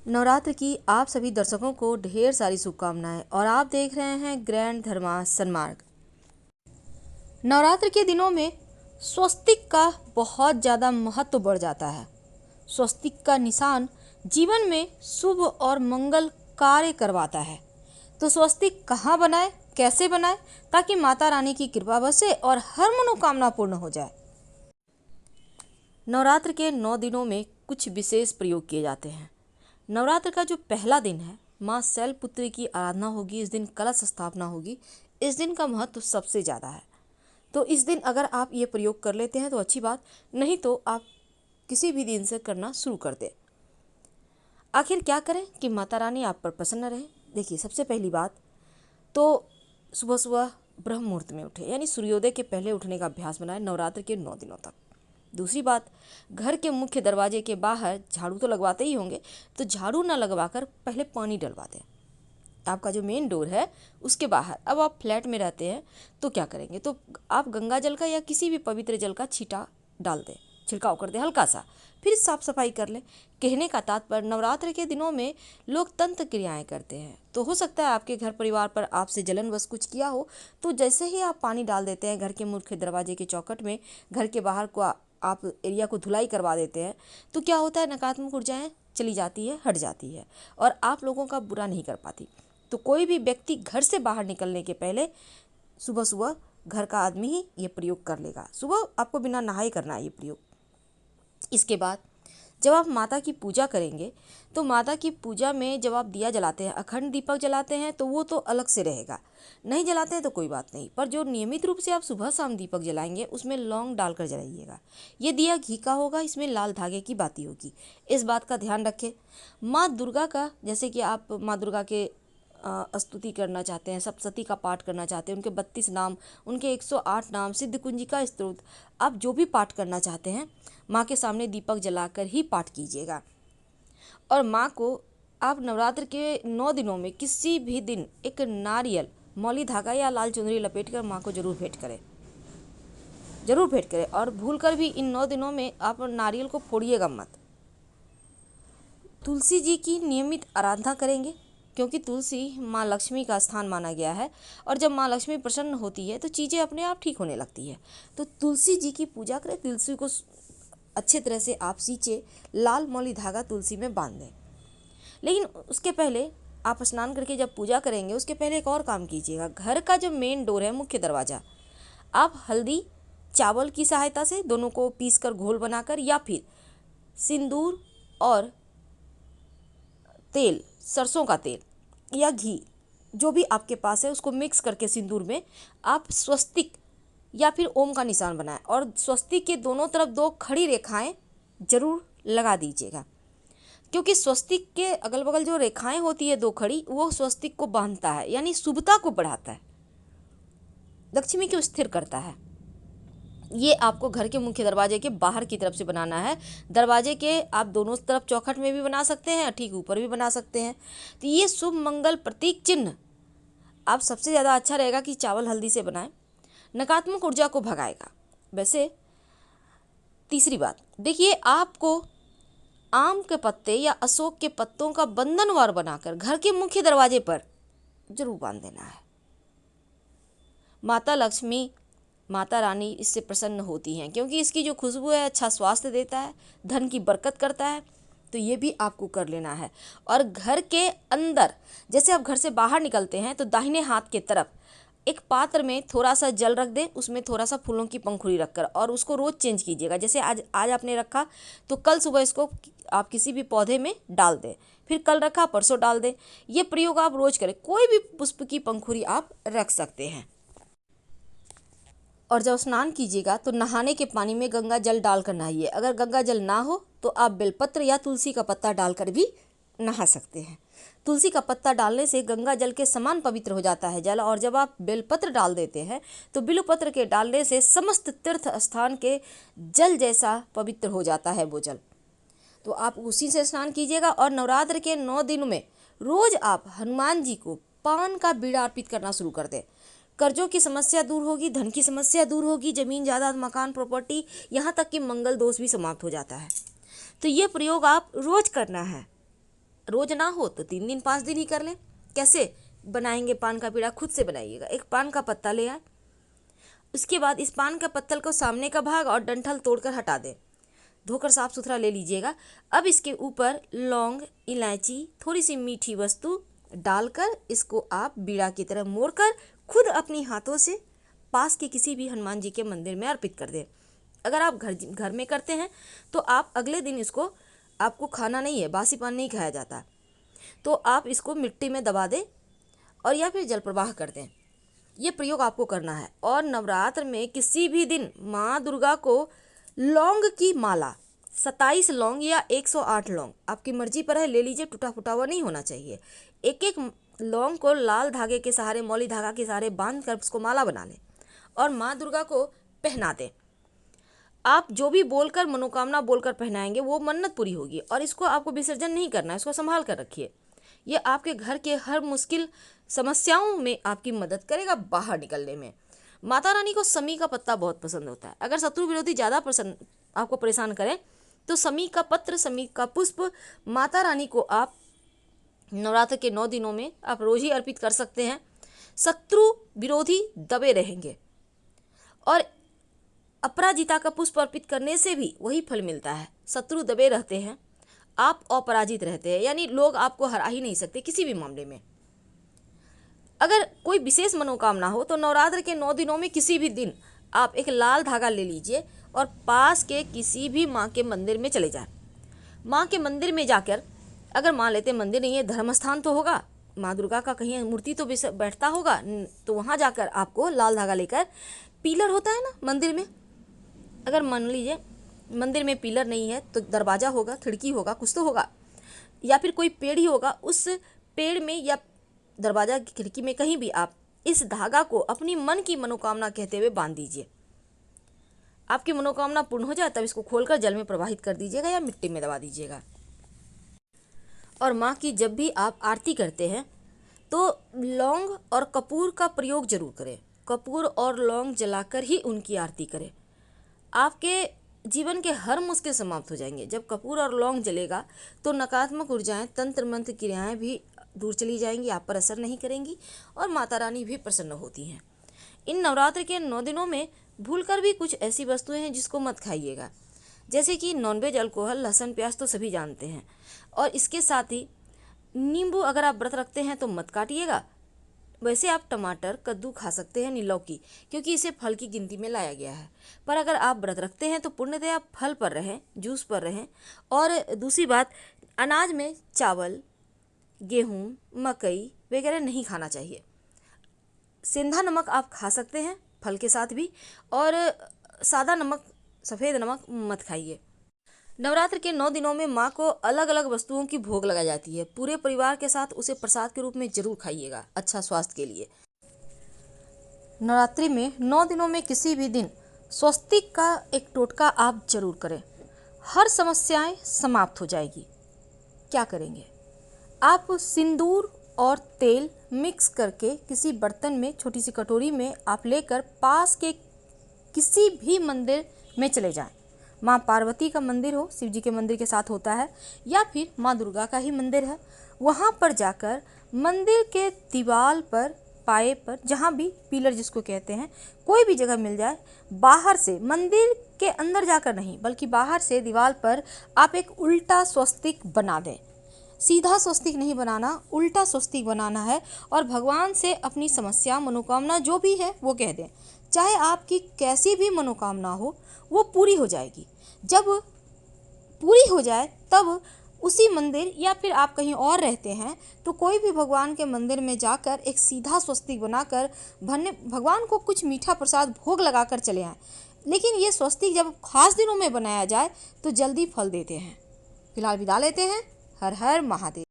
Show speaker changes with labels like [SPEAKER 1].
[SPEAKER 1] नवरात्र की आप सभी दर्शकों को ढेर सारी शुभकामनाएं और आप देख रहे हैं ग्रैंड धर्मा सन्मार्ग। नवरात्र के दिनों में स्वस्तिक का बहुत ज़्यादा महत्व बढ़ जाता है। स्वस्तिक का निशान जीवन में शुभ और मंगल कार्य करवाता है। तो स्वस्तिक कहाँ बनाए, कैसे बनाए ताकि माता रानी की कृपा बरसे और हर मनोकामना पूर्ण हो जाए। नवरात्र के 9 दिनों में कुछ विशेष प्रयोग किए जाते हैं। नवरात्र का जो पहला दिन है, माँ शैलपुत्री की आराधना होगी। इस दिन कलश स्थापना होगी। इस दिन का महत्व सबसे ज़्यादा है। तो इस दिन अगर आप ये प्रयोग कर लेते हैं तो अच्छी बात, नहीं तो आप किसी भी दिन से करना शुरू कर दें। आखिर क्या करें कि माता रानी आप पर प्रसन्न रहे। देखिए, सबसे पहली बात तो सुबह सुबह ब्रह्म मुहूर्त में उठे, यानी सूर्योदय के पहले उठने का अभ्यास बनाएं नवरात्र के 9 दिनों तक। दूसरी बात, घर के मुख्य दरवाजे के बाहर झाड़ू तो लगवाते ही होंगे, तो झाड़ू ना लगवाकर पहले पानी डलवा दें। आपका जो मेन डोर है उसके बाहर, अब आप फ्लैट में रहते हैं तो क्या करेंगे, तो आप गंगा जल का या किसी भी पवित्र जल का छींटा डाल दें, छिड़काव कर दें हल्का सा, फिर साफ सफाई कर लें। कहने का तात्पर्य, नवरात्र के दिनों में लोग तंत्र क्रियाएं करते हैं। तो हो सकता है आपके घर परिवार पर आपसे जलनवश कुछ किया हो, तो जैसे ही आप पानी डाल देते हैं घर के मुख्य दरवाजे के चौखट में, घर के बाहर को आप एरिया को धुलाई करवा देते हैं, तो क्या होता है, नकारात्मक ऊर्जाएं चली जाती है, हट जाती है और आप लोगों का बुरा नहीं कर पाती। तो कोई भी व्यक्ति घर से बाहर निकलने के पहले सुबह सुबह घर का आदमी ही ये प्रयोग कर लेगा। सुबह आपको बिना नहाए करना है ये प्रयोग। इसके बाद जब आप माता की पूजा करेंगे, तो माता की पूजा में जब आप दिया जलाते हैं, अखंड दीपक जलाते हैं, तो वो तो अलग से रहेगा। नहीं जलाते हैं तो कोई बात नहीं, पर जो नियमित रूप से आप सुबह शाम दीपक जलाएंगे उसमें लौंग डालकर जलाइएगा। ये दिया घी का होगा, इसमें लाल धागे की बाती होगी। इस बात का ध्यान रखें। माँ दुर्गा का, जैसे कि आप माँ दुर्गा के स्तुति करना चाहते हैं, सप्तशती का पाठ करना चाहते हैं, उनके 32 नाम, उनके 108 नाम, सिद्ध कुंजिका स्तोत्र, आप जो भी पाठ करना चाहते हैं, माँ के सामने दीपक जलाकर ही पाठ कीजिएगा। और माँ को आप नवरात्र के 9 दिनों में किसी भी दिन एक नारियल, मौली धागा या लाल चुनरी लपेट कर माँ को जरूर भेंट करें, जरूर भेंट करें। और भूल कर भी इन 9 दिनों में आप नारियल को फोड़िएगा मत। तुलसी जी की नियमित आराधना करेंगे, क्योंकि तुलसी माँ लक्ष्मी का स्थान माना गया है और जब माँ लक्ष्मी प्रसन्न होती है तो चीज़ें अपने आप ठीक होने लगती है। तो तुलसी जी की पूजा करें, तुलसी को अच्छे तरह से आप सींचे, लाल मौली धागा तुलसी में बांध दें। लेकिन उसके पहले आप स्नान करके जब पूजा करेंगे, उसके पहले एक और काम कीजिएगा। घर का जो मेन डोर है, मुख्य दरवाज़ा, आप हल्दी चावल की सहायता से दोनों को पीस कर घोल बनाकर, या फिर सिंदूर और तेल, सरसों का तेल या घी, जो भी आपके पास है, उसको मिक्स करके सिंदूर में आप स्वस्तिक या फिर ओम का निशान बनाएं और स्वस्तिक के दोनों तरफ 2 खड़ी रेखाएं जरूर लगा दीजिएगा। क्योंकि स्वस्तिक के अगल बगल जो रेखाएं होती है 2 खड़ी, वो स्वस्तिक को बांधता है, यानी शुभता को बढ़ाता है, लक्ष्मी को स्थिर करता है। ये आपको घर के मुख्य दरवाजे के बाहर की तरफ से बनाना है। दरवाजे के आप दोनों तरफ चौखट में भी बना सकते हैं, ठीक ऊपर भी बना सकते हैं। तो ये शुभ मंगल प्रतीक चिन्ह आप सबसे ज़्यादा अच्छा रहेगा कि चावल हल्दी से बनाएं, नकारात्मक ऊर्जा को भगाएगा। वैसे तीसरी बात देखिए, आपको आम के पत्ते या अशोक के पत्तों का बंधनवार बनाकर घर के मुख्य दरवाजे पर जरूर बांध देना है। माता लक्ष्मी, माता रानी इससे प्रसन्न होती हैं, क्योंकि इसकी जो खुशबू है अच्छा स्वास्थ्य देता है, धन की बरकत करता है। तो ये भी आपको कर लेना है। और घर के अंदर, जैसे आप घर से बाहर निकलते हैं तो दाहिने हाथ के तरफ एक पात्र में थोड़ा सा जल रख दें, उसमें थोड़ा सा फूलों की पंखुड़ी रखकर, और उसको रोज़ चेंज कीजिएगा। जैसे आज आपने रखा तो कल सुबह इसको आप किसी भी पौधे में डाल दें, फिर कल रखा परसों डाल दें। ये प्रयोग आप रोज़ करें। कोई भी पुष्प की पंखुड़ी आप रख सकते हैं। और जब स्नान कीजिएगा तो नहाने के पानी में गंगा जल डालकर नहाइए। अगर गंगा जल ना हो तो आप बेलपत्र या तुलसी का पत्ता डालकर भी नहा सकते हैं। तुलसी का पत्ता डालने से गंगा जल के समान पवित्र हो जाता है जल, और जब आप बेलपत्र डाल देते हैं तो बिल्वपत्र के डालने से समस्त तीर्थ स्थान के जल जैसा पवित्र हो जाता है वो जल। तो आप उसी से स्नान कीजिएगा। और नवरात्र के 9 दिन में रोज आप हनुमान जी को पान का बीड़ा अर्पित करना शुरू कर दें। कर्जों की समस्या दूर होगी, धन की समस्या दूर होगी, जमीन जायदाद मकान प्रॉपर्टी, यहाँ तक कि मंगल दोष भी समाप्त हो जाता है। तो ये प्रयोग आप रोज करना है। रोज ना हो तो 3 दिन 5 दिन ही कर लें। कैसे बनाएंगे पान का पेड़ा? खुद से बनाइएगा। एक पान का पत्ता ले आए, उसके बाद इस पान का पत्तल को सामने का भाग और डंठल तोड़कर हटा दें, धोकर साफ सुथरा ले लीजिएगा। अब इसके ऊपर लौंग, इलायची, थोड़ी सी मीठी वस्तु डालकर इसको आप बीड़ा की तरह मोड़कर खुद अपनी हाथों से पास के किसी भी हनुमान जी के मंदिर में अर्पित कर दें। अगर आप घर में करते हैं तो आप अगले दिन इसको, आपको खाना नहीं है, बासी पान नहीं खाया जाता, तो आप इसको मिट्टी में दबा दें और या फिर जल प्रवाह कर दें। ये प्रयोग आपको करना है। और नवरात्र में किसी भी दिन माँ दुर्गा को लौंग की माला, 27 लौंग या 108 लौंग, आपकी मर्जी पर है, ले लीजिए, टूटा फूटा हुआ नहीं होना चाहिए। एक एक लौंग को लाल धागे के सहारे, मौली धागा के सहारे बांध कर उसको माला बना लें और माँ दुर्गा को पहना दें। आप जो भी बोलकर, मनोकामना बोलकर पहनाएंगे वो मन्नत पूरी होगी। और इसको आपको विसर्जन नहीं करना है, इसको संभाल कर रखिए। ये आपके घर के हर मुश्किल समस्याओं में आपकी मदद करेगा बाहर निकलने में। माता रानी को समी का पत्ता बहुत पसंद होता है। अगर शत्रु विरोधी ज़्यादा आपको परेशान करें तो समी का पत्र, समी का पुष्प माता रानी को आप नवरात्र के 9 दिनों में आप रोज ही अर्पित कर सकते हैं। शत्रु विरोधी दबे रहेंगे और अपराजिता का पुष्प अर्पित करने से भी वही फल मिलता है। शत्रु दबे रहते हैं, आप अपराजित रहते हैं, यानी लोग आपको हरा ही नहीं सकते किसी भी मामले में। अगर कोई विशेष मनोकामना हो तो नवरात्र के 9 दिनों में किसी भी दिन आप एक लाल धागा ले लीजिए और पास के किसी भी माँ के मंदिर में चले जाएं। माँ के मंदिर में जाकर, अगर मान लेते मंदिर नहीं है, धर्म स्थान तो होगा, माँ दुर्गा का कहीं मूर्ति तो बैठता होगा, तो वहाँ जाकर आपको लाल धागा लेकर, पिलर होता है ना मंदिर में, अगर मान लीजिए मंदिर में पिलर नहीं है तो दरवाज़ा होगा, खिड़की होगा, कुछ तो होगा, या फिर कोई पेड़ ही होगा, उस पेड़ में या दरवाज़ा की खिड़की में कहीं भी आप इस धागा को अपनी मन की मनोकामना कहते हुए बांध दीजिए। आपकी मनोकामना पूर्ण हो जाए तब इसको खोलकर जल में प्रवाहित कर दीजिएगा या मिट्टी में दबा दीजिएगा। और माँ की जब भी आप आरती करते हैं तो लौंग और कपूर का प्रयोग जरूर करें। कपूर और लौंग जलाकर ही उनकी आरती करें। आपके जीवन के हर मुश्किल समाप्त हो जाएंगे। जब कपूर और लौंग जलेगा तो नकारात्मक ऊर्जाएं, तंत्र मंत्र क्रियाएं भी दूर चली जाएंगी, आप पर असर नहीं करेंगी और माता रानी भी प्रसन्न होती हैं। इन नवरात्र के 9 दिनों में भूलकर भी कुछ ऐसी वस्तुएं हैं जिसको मत खाइएगा, जैसे कि नॉनवेज, अल्कोहल, लहसुन, प्याज तो सभी जानते हैं। और इसके साथ ही नींबू, अगर आप व्रत रखते हैं तो मत काटिएगा। वैसे आप टमाटर, कद्दू खा सकते हैं, नी लौकी, क्योंकि इसे फल की गिनती में लाया गया है। पर अगर आप व्रत रखते हैं तो पुण्यतः आप फल पर रहें, जूस पर रहें। और दूसरी बात, अनाज में चावल, गेहूँ, मकई वगैरह नहीं खाना चाहिए। सेंधा नमक आप खा सकते हैं फल के साथ भी, और सादा नमक, सफ़ेद नमक मत खाइए। नवरात्र के 9 दिनों में माँ को अलग अलग वस्तुओं की भोग लगाई जाती है। पूरे परिवार के साथ उसे प्रसाद के रूप में जरूर खाइएगा, अच्छा स्वास्थ्य के लिए। नवरात्रि में 9 दिनों में किसी भी दिन स्वस्तिक का एक टोटका आप जरूर करें, हर समस्याएं समाप्त हो जाएगी। क्या करेंगे? आप सिंदूर और तेल मिक्स करके किसी बर्तन में, छोटी सी कटोरी में आप लेकर पास के किसी भी मंदिर में चले जाएं। माँ पार्वती का मंदिर हो, शिव जी के मंदिर के साथ होता है, या फिर माँ दुर्गा का ही मंदिर है, वहाँ पर जाकर मंदिर के दीवार पर, पाए पर, जहाँ भी पिलर जिसको कहते हैं, कोई भी जगह मिल जाए, बाहर से, मंदिर के अंदर जाकर नहीं बल्कि बाहर से दीवार पर आप एक उल्टा स्वस्तिक बना दें। सीधा स्वस्तिक नहीं बनाना, उल्टा स्वस्तिक बनाना है। और भगवान से अपनी समस्या, मनोकामना जो भी है वो कह दें। चाहे आपकी कैसी भी मनोकामना हो वो पूरी हो जाएगी। जब पूरी हो जाए तब उसी मंदिर, या फिर आप कहीं और रहते हैं तो कोई भी भगवान के मंदिर में जाकर एक सीधा स्वस्तिक बनाकर भगवान को कुछ मीठा प्रसाद भोग लगाकर चले आएँ। लेकिन ये स्वस्तिक जब खास दिनों में बनाया जाए तो जल्दी फल देते हैं। फिलहाल विदा लेते हैं। हर हर महादेव।